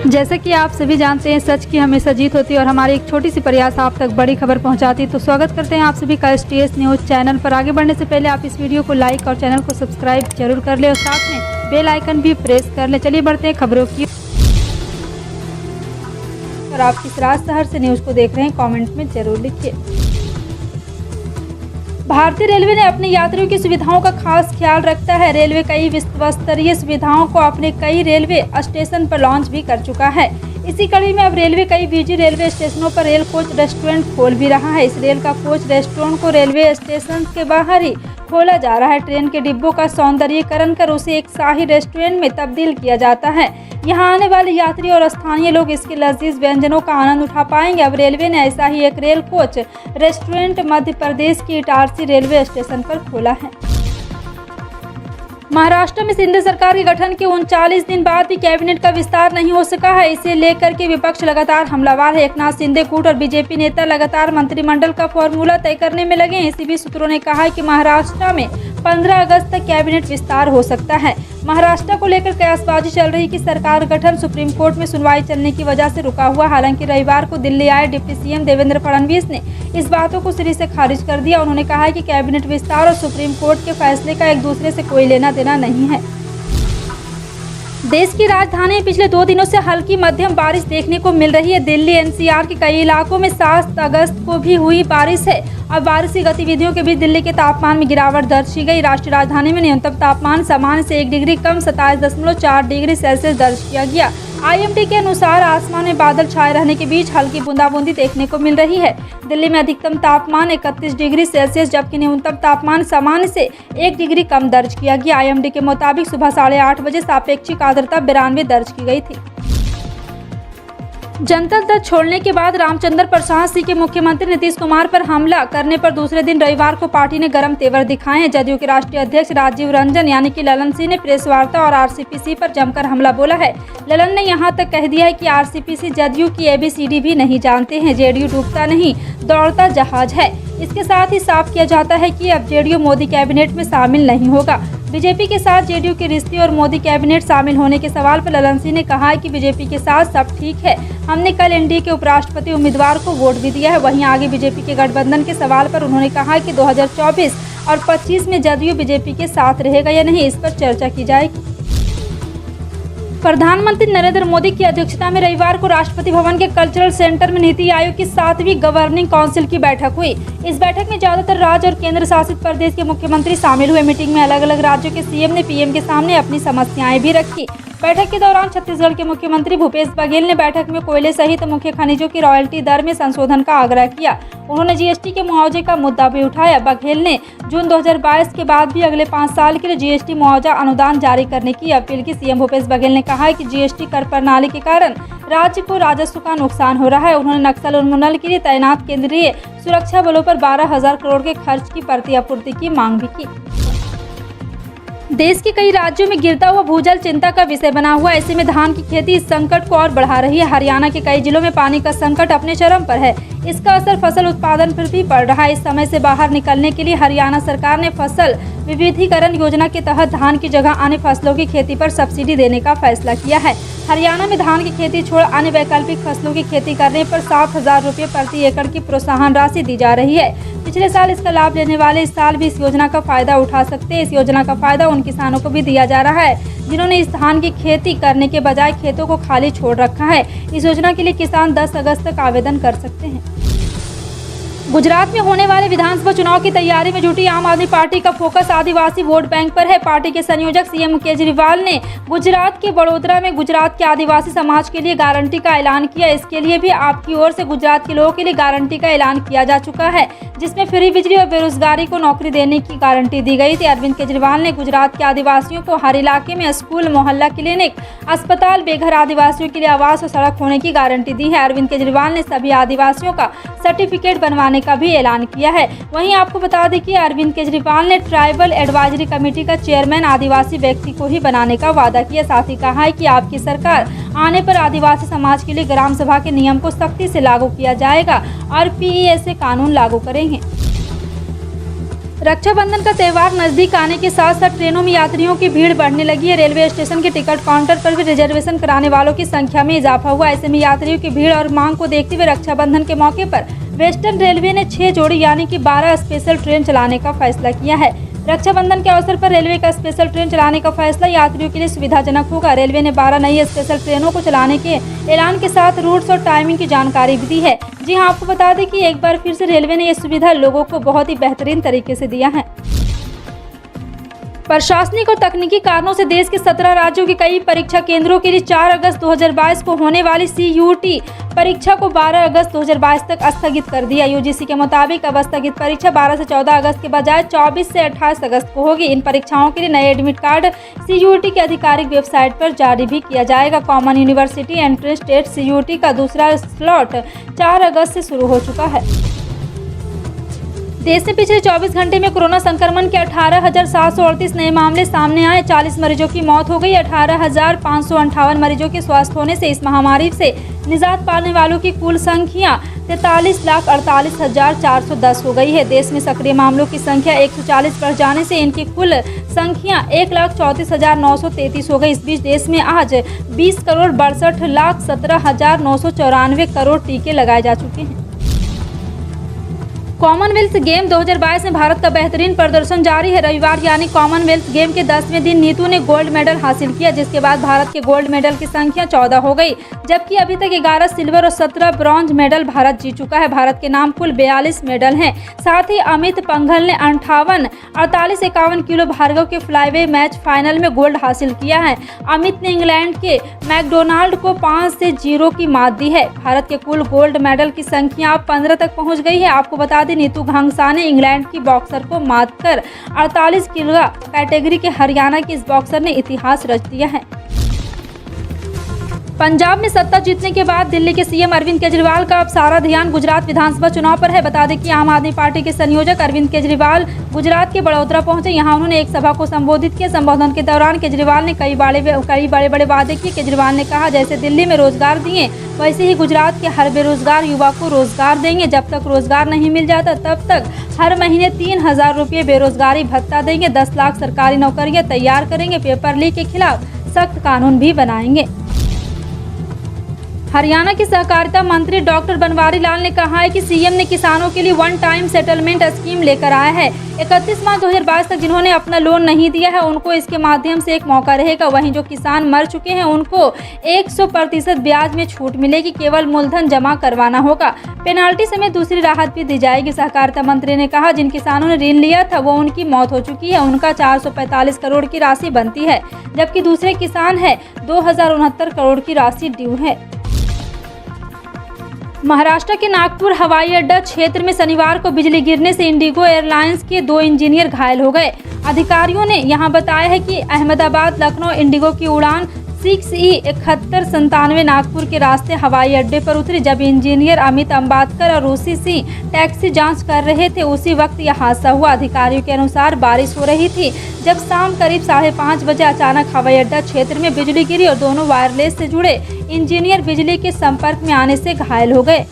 जैसे कि आप सभी जानते हैं, सच की हमेशा जीत होती है और हमारी एक छोटी सी प्रयास आप तक बड़ी खबर पहुंचाती है। तो स्वागत करते हैं आप सभी का STS न्यूज़ चैनल पर। आगे बढ़ने से पहले आप इस वीडियो को लाइक और चैनल को सब्सक्राइब जरूर कर ले और साथ में बेल आइकन भी प्रेस कर ले। चलिए बढ़ते हैं खबरों की। और आप किस राज शहर से न्यूज़ को देख रहे हैं, कॉमेंट में जरूर लिखिए। भारतीय रेलवे ने अपने यात्रियों की सुविधाओं का खास ख्याल रखता है। रेलवे कई विश्व स्तरीय सुविधाओं को अपने कई रेलवे स्टेशन पर लॉन्च भी कर चुका है। इसी कड़ी में अब रेलवे कई निजी रेलवे स्टेशनों पर रेल कोच रेस्टोरेंट खोल भी रहा है। इस रेल का कोच रेस्टोरेंट को रेलवे स्टेशन के बाहर ही खोला जा रहा है। ट्रेन के डिब्बों का सौंदर्यीकरण कर उसे एक शाही रेस्टोरेंट में तब्दील किया जाता है। यहाँ आने वाले यात्री और स्थानीय लोग इसके लजीज व्यंजनों का आनंद उठा पाएंगे। अब रेलवे ने ऐसा ही एक rail coach restaurant Madhya Pradesh की इटारसी रेलवे स्टेशन पर खोला है। महाराष्ट्र में शिंदे सरकार के गठन के 39 दिन बाद भी कैबिनेट का विस्तार नहीं हो सका है। इसे लेकर के विपक्ष लगातार हमलावर है। एकनाथ शिंदे गुट और बीजेपी नेता लगातार मंत्रिमंडल का फॉर्मूला तय करने में लगे हैं। इसी बीच सूत्रों ने कहा है कि महाराष्ट्र में 15 अगस्त तक कैबिनेट विस्तार हो सकता है। महाराष्ट्र को लेकर कयासबाजी चल रही कि सरकार गठन सुप्रीम कोर्ट में सुनवाई चलने की वजह से रुका हुआ। हालांकि रविवार को दिल्ली आए डिप्टी सीएम देवेंद्र फडणवीस ने इस बातों को सिरे से खारिज कर दिया। उन्होंने कहा है कि कैबिनेट विस्तार और सुप्रीम कोर्ट के फैसले का एक दूसरे से कोई लेना देना नहीं है। देश की राजधानी में पिछले 2 दिनों से हल्की मध्यम बारिश देखने को मिल रही है। दिल्ली NCR के कई इलाकों में 7 अगस्त को भी हुई बारिश है। अब बारिश की गतिविधियों के बीच दिल्ली के तापमान में गिरावट दर्ज की गई। राष्ट्रीय राजधानी में न्यूनतम तापमान सामान्य से 1 डिग्री कम 27.4 डिग्री सेल्सियस दर्ज किया गया। IMD के अनुसार आसमान में बादल छाए रहने के बीच हल्की बूंदाबूंदी देखने को मिल रही है। दिल्ली में अधिकतम तापमान 31 डिग्री सेल्सियस जबकि न्यूनतम तापमान सामान्य से 1 डिग्री कम दर्ज किया गया। IMD के मुताबिक सुबह 8:30 बजे सापेक्षिक आर्द्रता 92 दर्ज की गई थी। जनता दल छोड़ने के बाद रामचंद्र प्रसाद सिंह के मुख्यमंत्री नीतीश कुमार पर हमला करने पर दूसरे दिन रविवार को पार्टी ने गर्म तेवर दिखाए हैं। जदयू के राष्ट्रीय अध्यक्ष राजीव रंजन यानी कि ललन सिंह ने प्रेस वार्ता और RCPC पर जमकर हमला बोला है। ललन ने यहां तक कह दिया है कि RCPC जदयू की ABCD भी नहीं जानते हैं। JDU डूबता नहीं दौड़ता जहाज है। इसके साथ ही साफ किया जाता है कि अब JDU मोदी कैबिनेट में शामिल नहीं होगा। बीजेपी के साथ JDU के रिश्ते और मोदी कैबिनेट शामिल होने के सवाल पर ललन सिंह ने कहा है कि बीजेपी के साथ सब ठीक है। हमने कल NDA के उपराष्ट्रपति उम्मीदवार को वोट भी दिया है। वहीं आगे बीजेपी के गठबंधन के सवाल पर उन्होंने कहा कि 2024 और 25 में जदयू बीजेपी के साथ रहेगा या नहीं, इस पर चर्चा की जाएगी। प्रधानमंत्री नरेंद्र मोदी की अध्यक्षता में रविवार को राष्ट्रपति भवन के कल्चरल सेंटर में नीति आयोग की 7वीं गवर्निंग काउंसिल की बैठक हुई। इस बैठक में ज्यादातर राज्य और केंद्र शासित प्रदेश के मुख्यमंत्री शामिल हुए। मीटिंग में अलग अलग राज्यों के CM ने PM के सामने अपनी समस्याएं भी रखी। बैठक के दौरान छत्तीसगढ़ के मुख्यमंत्री भूपेश बघेल ने बैठक में कोयले सहित मुख्य खनिजों की रॉयल्टी दर में संशोधन का आग्रह किया। उन्होंने GST के मुआवजे का मुद्दा भी उठाया। बघेल ने जून 2022 के बाद भी अगले 5 साल के लिए GST मुआवजा अनुदान जारी करने की अपील की। CM भूपेश बघेल ने कहा है कि GST कर प्रणाली के कारण राज्य को राजस्व का नुकसान हो रहा है। उन्होंने नक्सल उन्मूलन के लिए तैनात केंद्रीय सुरक्षा बलों पर 12,000 करोड़ के खर्च की प्रतिपूर्ति की मांग भी की। देश के कई राज्यों में गिरता हुआ भूजल चिंता का विषय बना हुआ है। ऐसे में धान की खेती इस संकट को और बढ़ा रही है। हरियाणा के कई जिलों में पानी का संकट अपने चरम पर है। इसका असर फसल उत्पादन पर भी पड़ रहा है। इस समय से बाहर निकलने के लिए हरियाणा सरकार ने फसल विविधीकरण योजना के तहत धान की जगह अन्य फसलों की खेती पर सब्सिडी देने का फैसला किया है। हरियाणा में धान की खेती छोड़ अन्य वैकल्पिक फसलों की खेती करने पर 7,000 रुपये प्रति एकड़ की प्रोत्साहन राशि दी जा रही है। पिछले साल इसका लाभ लेने वाले इस साल भी इस योजना का फायदा उठा सकते हैं। इस योजना का फायदा उन किसानों को भी दिया जा रहा है जिन्होंने इस धान की खेती करने के बजाय खेतों को खाली छोड़ रखा है। इस योजना के लिए किसान 10 अगस्त तक आवेदन कर सकते हैं। गुजरात में होने वाले विधानसभा चुनाव की तैयारी में जुटी आम आदमी पार्टी का फोकस आदिवासी वोट बैंक पर है। पार्टी के संयोजक CM केजरीवाल ने गुजरात के वडोदरा में गुजरात के आदिवासी समाज के लिए गारंटी का ऐलान किया। इसके लिए भी आपकी ओर से गुजरात के लोगों के लिए गारंटी का ऐलान किया जा चुका है, जिसमें फ्री बिजली और बेरोजगारी को नौकरी देने की गारंटी दी गई थी। अरविंद केजरीवाल ने गुजरात के आदिवासियों को हर इलाके में स्कूल, मोहल्ला क्लिनिक, अस्पताल, बेघर आदिवासियों के लिए आवास और सड़क होने की गारंटी दी है। अरविंद केजरीवाल ने सभी आदिवासियों का सर्टिफिकेट बनवाने का भी ऐलान किया है। वहीं आपको बता दें कि अरविंद केजरीवाल ने ट्राइबल एडवाइजरी कमेटी का चेयरमैन आदिवासी व्यक्ति को ही बनाने का वादा किया। साथ ही कहा है कि आपकी सरकार आने पर आदिवासी समाज के लिए ग्राम सभा के नियम को सख्ती से लागू किया जाएगा और PESA कानून लागू करेंगे। रक्षाबंधन का त्यौहार नजदीक आने के साथ साथ ट्रेनों में यात्रियों की भीड़ बढ़ने लगी है। रेलवे स्टेशन के टिकट काउंटर पर भी रिजर्वेशन कराने वालों की संख्या में इजाफा हुआ। ऐसे में यात्रियों की भीड़ और मांग को देखते हुए रक्षाबंधन के मौके पर वेस्टर्न रेलवे ने 6 जोड़ी यानी कि 12 स्पेशल ट्रेन चलाने का फैसला किया है। रक्षाबंधन के अवसर पर रेलवे का स्पेशल ट्रेन चलाने का फैसला यात्रियों के लिए सुविधाजनक होगा। रेलवे ने 12 नई स्पेशल ट्रेनों को चलाने के ऐलान के साथ रूट्स और टाइमिंग की जानकारी भी दी है। जी हां, आपको बता दें कि एक बार फिर से रेलवे ने यह सुविधा लोगों को बहुत ही बेहतरीन तरीके से दिया है। प्रशासनिक और तकनीकी कारणों से देश के 17 राज्यों के कई परीक्षा केंद्रों के लिए 4 अगस्त 2022 को होने वाली CUT परीक्षा को 12 अगस्त 2022 तक स्थगित कर दिया। UGC के मुताबिक अब स्थगित परीक्षा 12 से 14 अगस्त के बजाय 24 से 28 अगस्त को होगी। इन परीक्षाओं के लिए नए एडमिट कार्ड CUT की आधिकारिक वेबसाइट पर जारी भी किया जाएगा। Common university entrance test CUT का दूसरा स्लॉट 4 अगस्त से शुरू हो चुका है। देश में पिछले 24 घंटे में कोरोना संक्रमण के 18,738 नए मामले सामने आए। 40 मरीजों की मौत हो गई। 18,558 मरीजों के स्वस्थ होने से इस महामारी से निजात पाने वालों की कुल संख्या 43,48,410 हो गई है। देश में सक्रिय मामलों की संख्या 140 बढ़ जाने से इनकी कुल संख्या 1,34,933 हो गई। इस बीच देश में आज 20,62,17,994 करोड़ टीके लगाए जा चुके हैं। कॉमनवेल्थ गेम 2022 में भारत का बेहतरीन प्रदर्शन जारी है। रविवार यानी कॉमनवेल्थ गेम के 10वें दिन नीतू ने गोल्ड मेडल हासिल किया, जिसके बाद भारत के गोल्ड मेडल की संख्या 14 हो गई, जबकि अभी तक 11 सिल्वर और 17 ब्रॉन्ज मेडल भारत जीत चुका है। भारत के नाम कुल 42 मेडल हैं। साथ ही अमित पंघल ने 58, 48, 51 किलो भार्गव के फ्लाईवे मैच फाइनल में गोल्ड हासिल किया है। अमित ने इंग्लैंड के मैकडोनाल्ड को 5-0 की मात दी है। भारत के कुल गोल्ड मेडल की संख्या अब 15 तक पहुंच गई है। आपको बता दें, नीतू घांगसा ने इंग्लैंड की बॉक्सर को मात कर 48 किलो कैटेगरी के हरियाणा की इस बॉक्सर ने इतिहास रच दिया है। पंजाब में सत्ता जीतने के बाद दिल्ली के CM अरविंद केजरीवाल का अब सारा ध्यान गुजरात विधानसभा चुनाव पर है। बता दें कि आम आदमी पार्टी के संयोजक अरविंद केजरीवाल गुजरात के बड़ौदा पहुंचे। यहां उन्होंने एक सभा को संबोधित किया। संबोधन के दौरान केजरीवाल ने कई बड़े वादे किए। केजरीवाल ने कहा, जैसे दिल्ली में रोजगार दिए वैसे ही गुजरात के हर बेरोजगार युवा को रोजगार देंगे। जब तक रोजगार नहीं मिल जाता तब तक हर महीने 3,000 रुपये बेरोजगारी भत्ता देंगे। 10 लाख सरकारी नौकरियां तैयार करेंगे। पेपर लीक के खिलाफ सख्त कानून भी बनाएंगे। हरियाणा के सहकारिता मंत्री डॉक्टर बनवारी लाल ने कहा है कि CM ने किसानों के लिए वन टाइम सेटलमेंट स्कीम लेकर आया है। 31 मार्च 2022 तक जिन्होंने अपना लोन नहीं दिया है उनको इसके माध्यम से एक मौका रहेगा। वहीं जो किसान मर चुके हैं उनको 100% ब्याज में छूट मिलेगी। केवल मूलधन जमा करवाना होगा। पेनाल्टी समेत दूसरी राहत भी दी जाएगी। सहकारिता मंत्री ने कहा, जिन किसानों ने ऋण लिया था वो उनकी मौत हो चुकी है। उनका 445 करोड़ की राशि बनती है, जबकि दूसरे किसान है 2069 करोड़ की राशि ड्यू है। महाराष्ट्र के नागपुर हवाई अड्डा क्षेत्र में शनिवार को बिजली गिरने से इंडिगो एयरलाइंस के 2 इंजीनियर घायल हो गए। अधिकारियों ने यहां बताया है कि अहमदाबाद लखनऊ इंडिगो की उड़ान 6E7197 नागपुर के रास्ते हवाई अड्डे पर उतरी। जब इंजीनियर अमित अंबातकर और ऋषि सिंह टैक्सी जांच कर रहे थे उसी वक्त यह हादसा हुआ। अधिकारियों के अनुसार बारिश हो रही थी जब शाम करीब 5:30 बजे अचानक हवाई अड्डा क्षेत्र में बिजली गिरी और दोनों वायरलेस से जुड़े इंजीनियर बिजली के संपर्क में आने से घायल हो गए।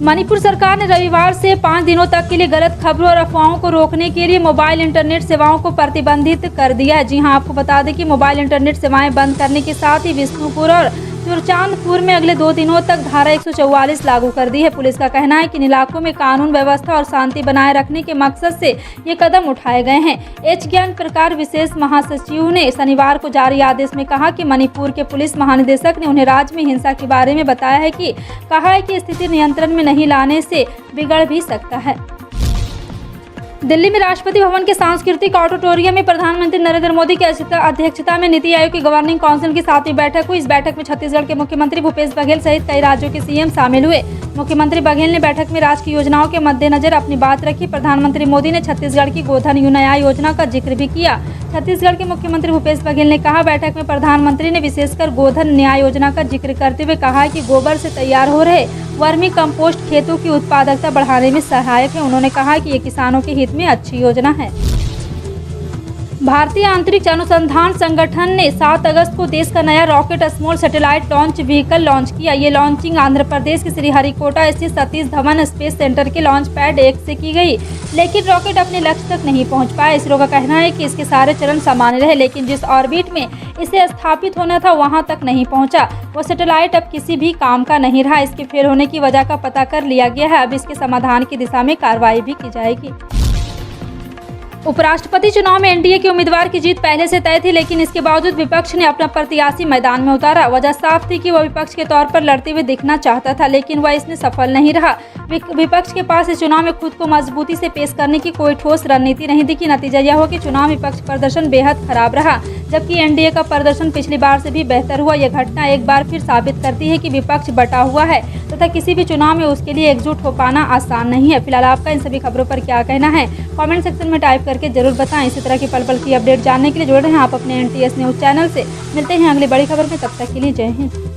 मणिपुर सरकार ने रविवार से 5 दिनों तक के लिए गलत खबरों और अफवाहों को रोकने के लिए मोबाइल इंटरनेट सेवाओं को प्रतिबंधित कर दिया है। जी हां, आपको बता दें कि मोबाइल इंटरनेट सेवाएं बंद करने के साथ ही विष्णुपुर और सुरचांदपुर में अगले 2 दिनों तक धारा 144 लागू कर दी है। पुलिस का कहना है कि इन इलाकों में कानून व्यवस्था और शांति बनाए रखने के मकसद से ये कदम उठाए गए हैं। एच ज्ञान प्रकार विशेष महासचिव ने शनिवार को जारी आदेश में कहा कि मणिपुर के पुलिस महानिदेशक ने उन्हें राज्य में हिंसा के बारे में बताया है कि स्थिति नियंत्रण में नहीं लाने से बिगड़ भी सकता है। दिल्ली में राष्ट्रपति भवन के सांस्कृतिक ऑडिटोरियम में प्रधानमंत्री नरेंद्र मोदी की अध्यक्षता में नीति आयोग की गवर्निंग काउंसिल की 7वीं बैठक हुई। इस बैठक में छत्तीसगढ़ के मुख्यमंत्री भूपेश बघेल सहित कई राज्यों के CM शामिल हुए। मुख्यमंत्री बघेल ने बैठक में राज्य की योजनाओं के मद्देनजर अपनी बात रखी। प्रधानमंत्री मोदी ने छत्तीसगढ़ की गोधन न्याय योजना का जिक्र भी किया। छत्तीसगढ़ के मुख्यमंत्री भूपेश बघेल ने कहा, बैठक में प्रधानमंत्री ने विशेषकर गोधन न्याय योजना का जिक्र करते हुए कहा कि गोबर से तैयार हो रहे वर्मी कंपोस्ट खेतों की उत्पादकता बढ़ाने में सहायक है। उन्होंने कहा कि ये किसानों के हित में अच्छी योजना है। भारतीय अंतरिक्ष अनुसंधान संगठन ने 7 अगस्त को देश का नया rocket small satellite launch vehicle launch किया। ये लॉन्चिंग आंध्र प्रदेश के श्रीहरिकोटा स्थित सतीश धवन स्पेस सेंटर के लॉन्च पैड 1 से की गई, लेकिन रॉकेट अपने लक्ष्य तक नहीं पहुंच पाया। इसरो का कहना है कि इसके सारे चरण सामान्य रहे, लेकिन जिस ऑर्बिट में इसे स्थापित होना था वहां तक नहीं पहुंचा। वो सैटेलाइट अब किसी भी काम का नहीं रहा। इसके फेल होने की वजह का पता कर लिया गया है। अब इसके समाधान की दिशा में कार्रवाई भी की जाएगी। उपराष्ट्रपति चुनाव में एनडीए के उम्मीदवार की जीत पहले से तय थी, लेकिन इसके बावजूद विपक्ष ने अपना प्रत्याशी मैदान में उतारा। वजह साफ थी कि वह विपक्ष के तौर पर लड़ते हुए दिखना चाहता था, लेकिन वह इसमें सफल नहीं रहा। विपक्ष के पास इस चुनाव में खुद को मजबूती से पेश करने की कोई ठोस रणनीति नहीं दिखी। नतीजा यह हुआ कि चुनाव विपक्ष प्रदर्शन बेहद खराब रहा, जबकि एनडीए का प्रदर्शन पिछली बार से भी बेहतर हुआ। यह घटना एक बार फिर साबित करती है कि विपक्ष बटा हुआ है तथा किसी भी चुनाव में उसके लिए एकजुट हो पाना आसान नहीं है। फिलहाल आपका इन सभी खबरों पर क्या कहना है, कमेंट सेक्शन में टाइप करके जरूर बताएं। इसी तरह की पल-पल की अपडेट जानने के लिए जुड़ रहे हैं आप अपने NTS न्यूज़ चैनल से। मिलते हैं अगली बड़ी खबर में, तब तक के लिए जय हिंद।